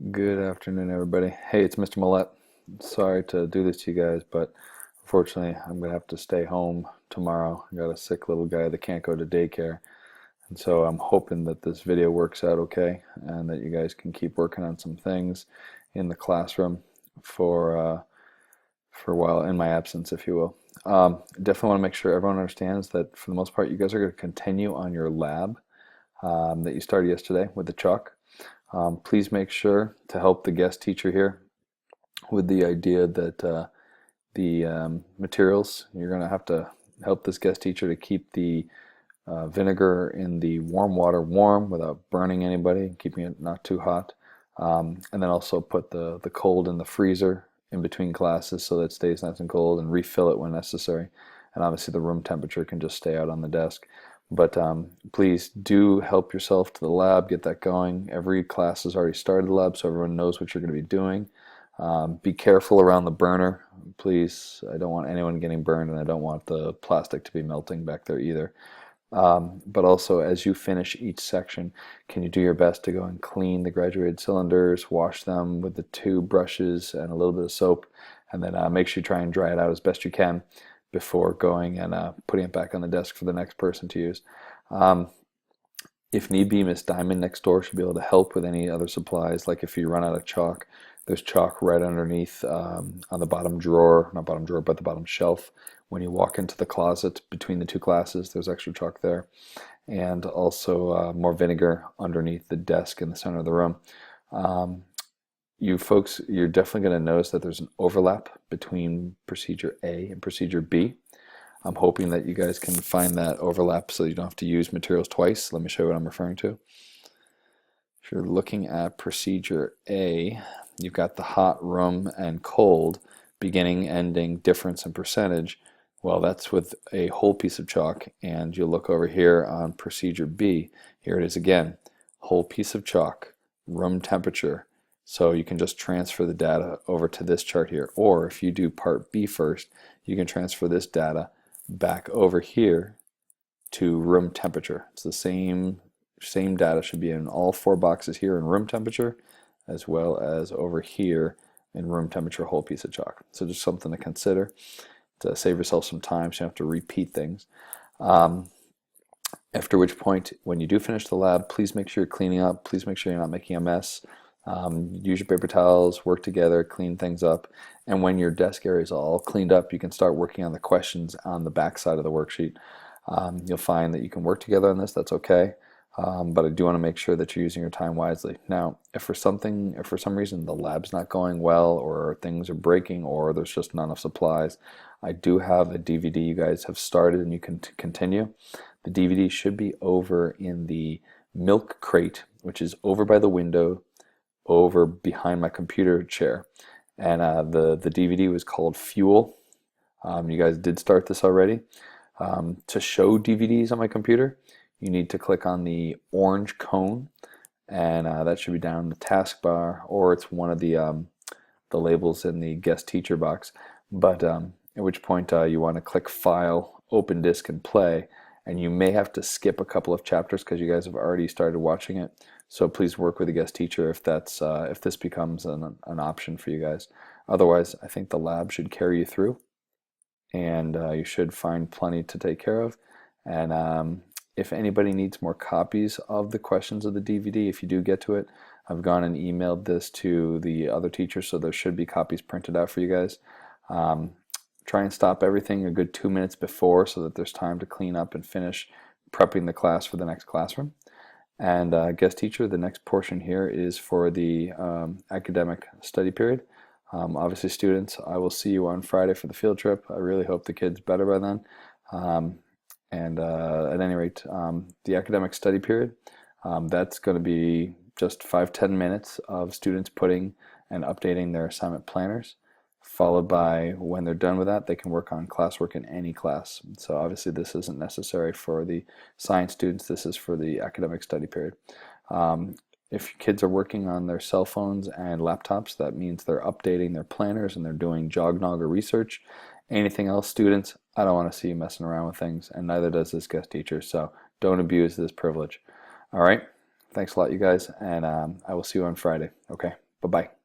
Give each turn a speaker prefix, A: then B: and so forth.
A: Good afternoon, everybody. Hey, it's Mr. Mullett. Sorry to do this to you guys, but unfortunately, I'm gonna have to stay home tomorrow. I got a sick little guy that can't go to daycare, and so I'm hoping that this video works out okay, and that you guys can keep working on some things in the classroom for uh, for a while in my absence, if you will. Definitely want to make sure everyone understands that for the most part, you guys are going to continue on your lab that you started yesterday with the chalk. Please make sure to help the guest teacher here with the idea that the materials, you're going to have to help this guest teacher to keep the vinegar in the warm water warm without burning anybody, keeping it not too hot. And then also put the cold in the freezer in between classes so that it stays nice and cold, and refill it when necessary. And obviously the room temperature can just stay out on the desk. But please do help yourself to the lab, get that going. Every class has already started the lab, so everyone knows what you're going to be doing. Be careful around the burner, please. I don't want anyone getting burned, and I don't want the plastic to be melting back there either. But also, as you finish each section, can you do your best to go and clean the graduated cylinders, wash them with the two brushes and a little bit of soap, and then make sure you try and dry it out as best you can before going and putting it back on the desk for the next person to use. Um, if need be, Miss Diamond next door should be able to help with any other supplies. Like if you run out of chalk, there's chalk right underneath on the bottom drawer, not bottom drawer, but the bottom shelf. When you walk into the closet between the two classes, there's extra chalk there. And also more vinegar underneath the desk in the center of the room. You folks, you're definitely going to notice that there's an overlap between procedure A and procedure B. I'm hoping that you guys can find that overlap so you don't have to use materials twice. Let me show you what I'm referring to. If you're looking at procedure A, you've got the hot, room, and cold, beginning, ending, difference, and percentage. Well, that's with a whole piece of chalk. And you'll look over here on procedure B. Here it is again, whole piece of chalk, room temperature. So you can just transfer the data over to this chart here. Or if you do part B first, you can transfer this data back over here to room temperature. It's the same data should be in all four boxes here in room temperature, as well as over here in room temperature, whole piece of chalk. So just something to consider to save yourself some time so you don't have to repeat things. After which point, when you do finish the lab, please make sure you're cleaning up. Please make sure you're not making a mess. Use your paper towels, work together, clean things up. And when your desk area is all cleaned up, you can start working on the questions on the back side of the worksheet. You'll find that you can work together on this, that's okay. But I do want to make sure that you're using your time wisely. Now, if for some reason the lab's not going well, or things are breaking, or there's just not enough supplies, I do have a DVD you guys have started and you can continue. The DVD should be over in the milk crate, which is over by the window, over behind my computer chair. And the DVD was called Fuel. You guys did start this already. To show DVDs on my computer, you need to click on the orange cone, and that should be down in the taskbar, or it's one of the labels in the guest teacher box. But at which point you want to click File, Open Disk, and Play. And you may have to skip a couple of chapters because you guys have already started watching it. So please work with the guest teacher if that's if this becomes an option for you guys. Otherwise, I think the lab should carry you through, and you should find plenty to take care of. And if anybody needs more copies of the questions of the DVD, if you do get to it, I've gone and emailed this to the other teachers, so there should be copies printed out for you guys. Try and stop everything a good 2 minutes before so that there's time to clean up and finish prepping the class for the next classroom. And guest teacher, the next portion here is for the academic study period. Obviously, students, I will see you on Friday for the field trip. I really hope the kid's better by then. And at any rate, the academic study period, that's going to be just 5-10 minutes of students putting and updating their assignment planners, followed by, when they're done with that, they can work on classwork in any class. So obviously this isn't necessary for the science students, this is for the academic study period. If kids are working on their cell phones and laptops, that means they're updating their planners and they're doing jog-nog or research. Anything else, students, I don't want to see you messing around with things, and neither does this guest teacher, so don't abuse this privilege. All right, thanks a lot, you guys, and I will see you on Friday. Okay, Bye-bye.